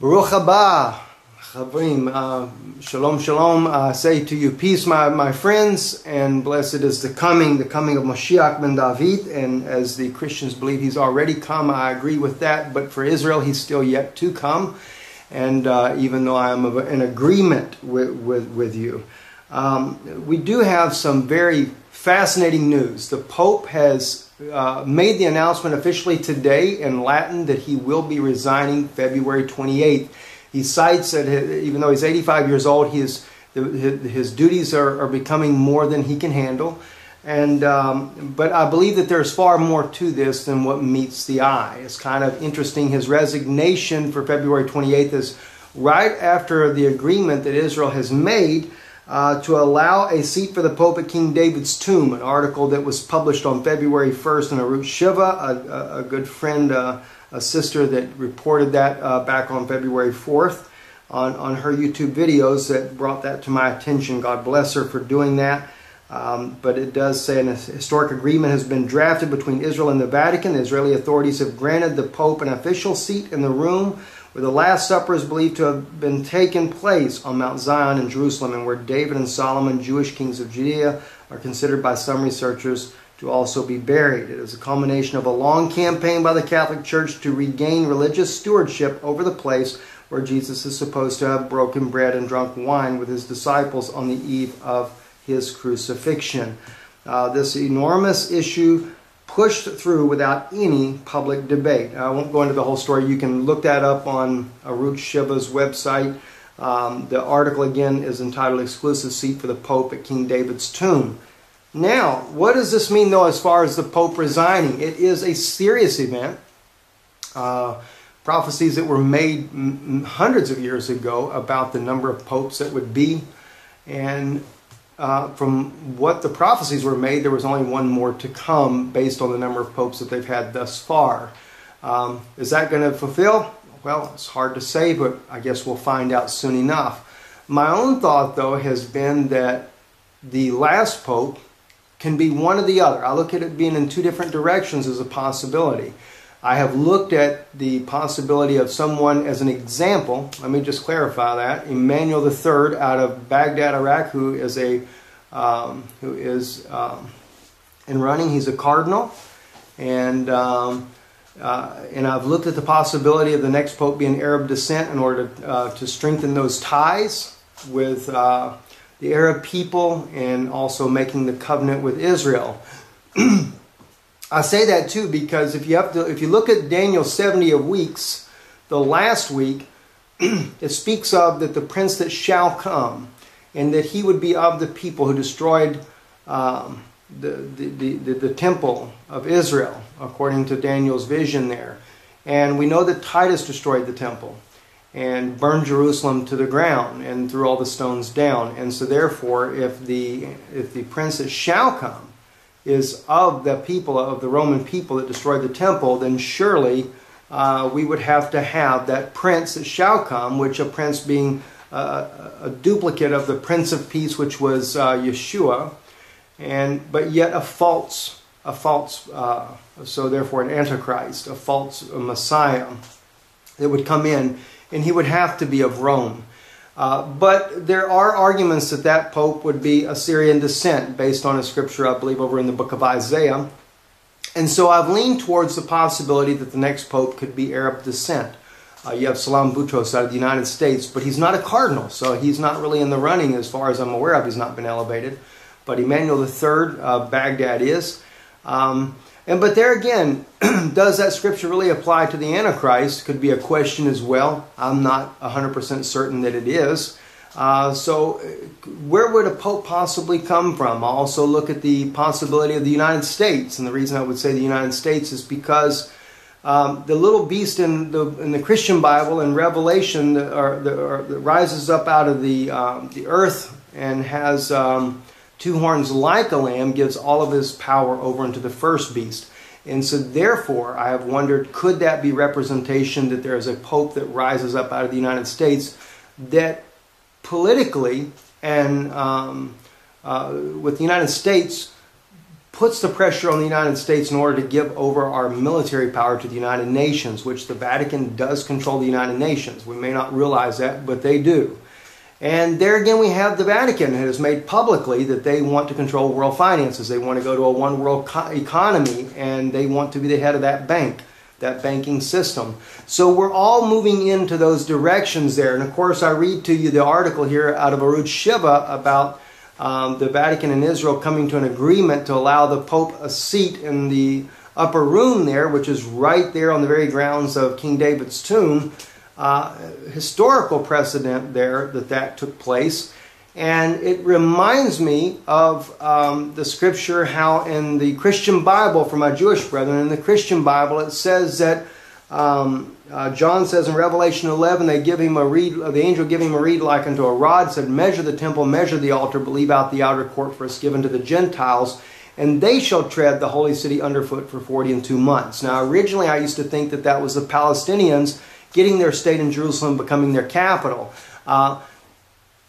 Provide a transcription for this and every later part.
Baruch haba, Chavrim, shalom, shalom. I say to you, peace, my friends, and blessed is the coming of Mashiach ben David. And as the Christians believe he's already come, I agree with that. But for Israel, he's still yet to come. And even though I am in agreement with you, we do have some very fascinating news. The Pope has made the announcement officially today in Latin that he will be resigning February 28th. He cites that even though he's 85 years old, his duties are becoming more than he can handle. And but I believe that there's far more to this than what meets the eye. It's kind of interesting. His resignation for February 28th is right after the agreement that Israel has made to allow a seat for the Pope at King David's tomb, an article that was published on February 1st in WFJPHA, a good friend, a sister that reported that back on February 4th on her YouTube videos that brought that to my attention. God bless her for doing that. But it does say an historic agreement has been drafted between Israel and the Vatican. The Israeli authorities have granted the Pope an official seat in the room where the Last Supper is believed to have been taken place on Mount Zion in Jerusalem, and where David and Solomon, Jewish kings of Judea, are considered by some researchers to also be buried. It is a culmination of a long campaign by the Catholic Church to regain religious stewardship over the place where Jesus is supposed to have broken bread and drunk wine with his disciples on the eve of his crucifixion. This enormous issue pushed through without any public debate. I won't go into the whole story. You can look that up on Arut Shiva's website. The article again is entitled "Exclusive Seat for the Pope at King David's Tomb." Now, what does this mean though as far as the Pope resigning? It is a serious event. Prophecies that were made hundreds of years ago about the number of popes that would be, and from what the prophecies were made, there was only one more to come based on the number of popes that they've had thus far. Is that going to fulfill? Well, it's hard to say, but I guess we'll find out soon enough. My own thought, though, has been that the last pope can be one or the other. I look at it being in two different directions as a possibility. I have looked at the possibility of someone as an example. Let me just clarify that. Emmanuel III out of Baghdad, Iraq, who is in running. He's a cardinal, and I've looked at the possibility of the next pope being Arab descent in order to strengthen those ties with the Arab people and also making the covenant with Israel. I say that too because if you look at Daniel's 70 of weeks, the last week, it speaks of that the prince that shall come, and that he would be of the people who destroyed the temple of Israel, according to Daniel's vision there. And we know that Titus destroyed the temple and burned Jerusalem to the ground and threw all the stones down. And so therefore, if the prince that shall come is of the people, of the Roman people that destroyed the temple, then surely we would have to have that prince that shall come, which a prince being a duplicate of the Prince of Peace, which was Yeshua, but yet a false, so therefore an antichrist, a false Messiah that would come in, and he would have to be of Rome. But there are arguments that that pope would be Assyrian descent based on a scripture, I believe, over in the book of Isaiah. And so I've leaned towards the possibility that the next pope could be Arab descent. You have Salam Boutros out of the United States, but he's not a cardinal, so he's not really in the running as far as I'm aware of. He's not been elevated. But Emmanuel III, Baghdad is. But there again, does that scripture really apply to the Antichrist? Could be a question as well. I'm not 100% certain that it is. So where would a pope possibly come from? I also look at the possibility of the United States. And the reason I would say the United States is because the little beast in the Christian Bible in Revelation that rises up out of the earth and has two horns like a lamb, gives all of his power over into the first beast. And so therefore, I have wondered, could that be representation that there is a pope that rises up out of the United States that politically and with the United States puts the pressure on the United States in order to give over our military power to the United Nations, which the Vatican does control the United Nations. We may not realize that, but they do. And there again we have the Vatican that has made publicly that they want to control world finances. They want to go to a one world economy, and they want to be the head of that bank, that banking system. So we're all moving into those directions there. And of course I read to you the article here out of WFJPHA about the Vatican and Israel coming to an agreement to allow the Pope a seat in the upper room there, which is right there on the very grounds of King David's tomb. Historical precedent there that took place. And it reminds me of the scripture how in the Christian Bible, for my Jewish brethren, in the Christian Bible it says that John says in Revelation 11, they give him a reed, the angel gave him a reed like unto a rod, said, measure the temple, measure the altar, but leave out the outer court, for it's given to the Gentiles, and they shall tread the holy city underfoot for 42 months. Now originally I used to think that that was the Palestinians getting their state in Jerusalem, becoming their capital.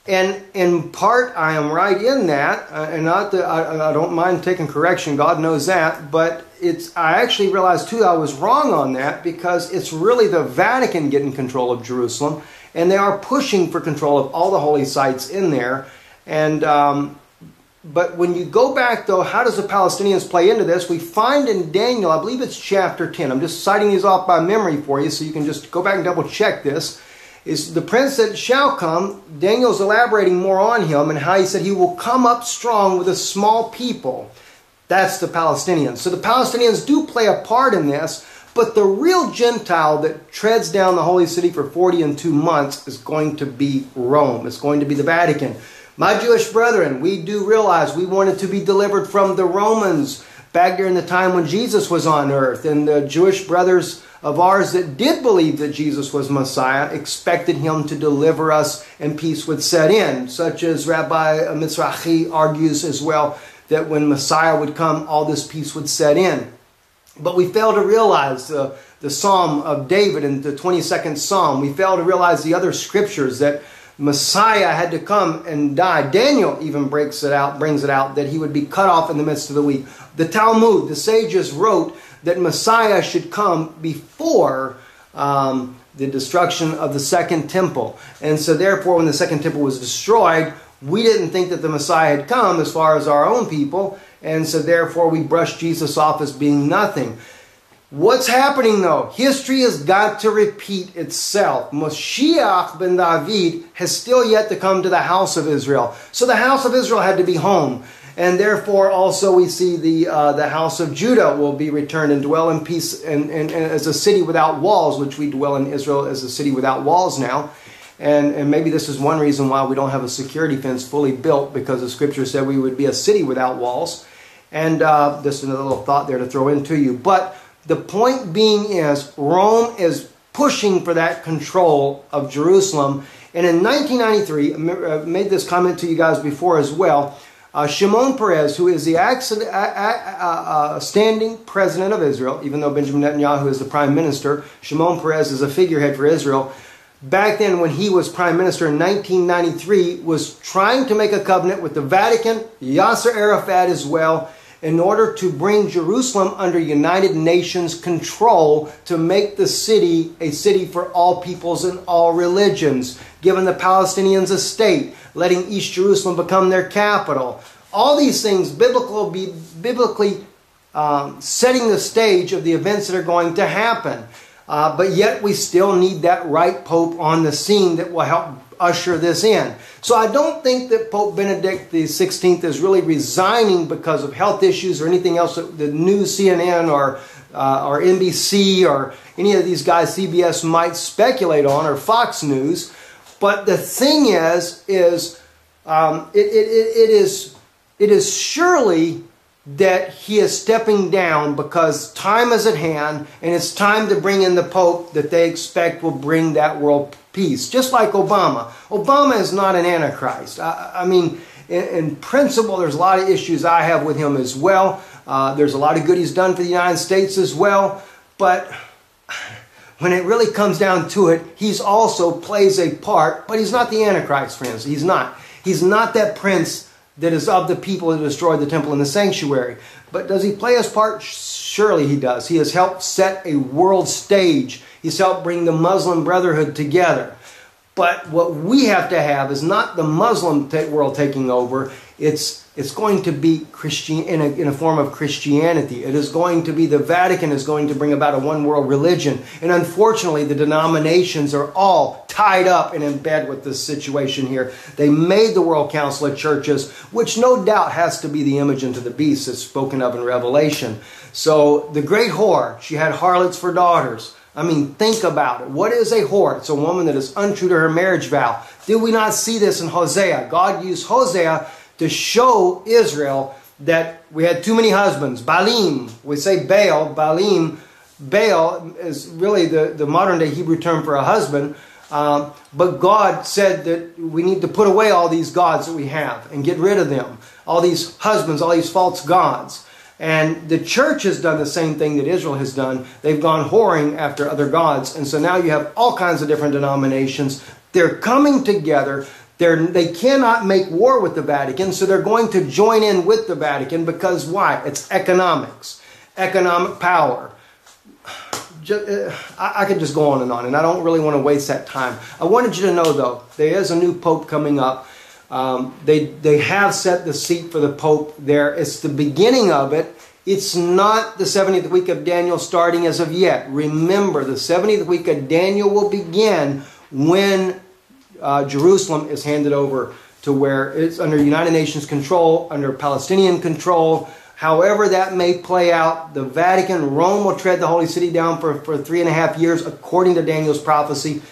And in part, I am right in that, and not that I don't mind taking correction, God knows that, but I actually realized too I was wrong on that, because it's really the Vatican getting control of Jerusalem, and they are pushing for control of all the holy sites in there. And but when you go back though, how does the Palestinians play into this? We find in Daniel, I believe it's chapter 10, I'm just citing these off by memory for you so you can just go back and double check this, is the prince that shall come. Daniel's elaborating more on him and how he said he will come up strong with a small people. That's the Palestinians. So the Palestinians do play a part in this, but the real Gentile that treads down the holy city for 42 months is going to be Rome. It's going to be the Vatican. My Jewish brethren, we do realize we wanted to be delivered from the Romans back during the time when Jesus was on earth. And the Jewish brothers of ours that did believe that Jesus was Messiah expected him to deliver us and peace would set in. Such as Rabbi Mizrahi argues as well, that when Messiah would come, all this peace would set in. But we fail to realize the Psalm of David in the 22nd Psalm. We fail to realize the other scriptures that Messiah had to come and die. Daniel even brings it out that he would be cut off in the midst of the week. The Talmud, the sages wrote that Messiah should come before the destruction of the second temple. And so therefore when the second temple was destroyed, we didn't think that the Messiah had come as far as our own people. And so therefore we brushed Jesus off as being nothing. What's happening though? History has got to repeat itself. Moshiach ben David has still yet to come to the house of Israel. So the house of Israel had to be home. And therefore also we see the house of Judah will be returned and dwell in peace and as a city without walls, which we dwell in Israel as a city without walls now. And maybe this is one reason why we don't have a security fence fully built, because the scripture said we would be a city without walls. And just another little thought there to throw into you. But the point being is Rome is pushing for that control of Jerusalem. And in 1993, I made this comment to you guys before as well, Shimon Peres, who is the standing president of Israel, even though Benjamin Netanyahu is the prime minister, Shimon Peres is a figurehead for Israel. Back then when he was prime minister in 1993, was trying to make a covenant with the Vatican, Yasser Arafat as well, in order to bring Jerusalem under United Nations control, to make the city a city for all peoples and all religions, giving the Palestinians a state, letting East Jerusalem become their capital. All these things biblically setting the stage of the events that are going to happen. But yet we still need that right Pope on the scene that will help usher this in. So I don't think that Pope Benedict XVI is really resigning because of health issues or anything else that the news, CNN or NBC or any of these guys, CBS, might speculate on, or Fox News. But the thing is it is surely that he is stepping down because time is at hand and it's time to bring in the Pope that they expect will bring that world peace. Just like Obama. Obama is not an antichrist. I mean, in principle, there's a lot of issues I have with him as well. There's a lot of good he's done for the United States as well. But when it really comes down to it, he's also plays a part, but he's not the antichrist, friends. He's not. He's not that prince that is of the people who destroyed the temple and the sanctuary. But does he play his part? Surely he does. He has helped set a world stage. He's helped bring the Muslim Brotherhood together. But what we have to have is not the Muslim world taking over. It's going to be Christian in a form of Christianity. It is going to be the Vatican is going to bring about a one world religion. And unfortunately, the denominations are all tied up and in bed with this situation here. They made the World Council of Churches, which no doubt has to be the image unto the beast that's spoken of in Revelation. So the great whore, she had harlots for daughters. I mean, think about it. What is a whore? It's a woman that is untrue to her marriage vow. Did we not see this in Hosea? God used Hosea to show Israel that we had too many husbands. Baalim, we say Baal, Baalim. Baal is really the modern day Hebrew term for a husband. But God said that we need to put away all these gods that we have and get rid of them. All these husbands, all these false gods. And the church has done the same thing that Israel has done. They've gone whoring after other gods. And so now you have all kinds of different denominations. They're coming together. They cannot make war with the Vatican, so they're going to join in with the Vatican because why? It's economics, economic power. I could just go on, and I don't really want to waste that time. I wanted you to know, though, there is a new Pope coming up. They have set the seat for the Pope there. It's the beginning of it. It's not the 70th week of Daniel starting as of yet. Remember, the 70th week of Daniel will begin when Jerusalem is handed over to where it's under United Nations control, under Palestinian control. However that may play out, the Vatican, Rome will tread the holy city down for 3.5 years according to Daniel's prophecy.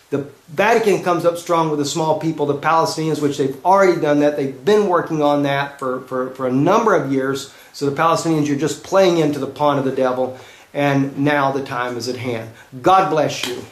The Vatican comes up strong with the small people, the Palestinians, which they've already done that. They've been working on that for a number of years. So the Palestinians, you're just playing into the pawn of the devil. And now the time is at hand. God bless you.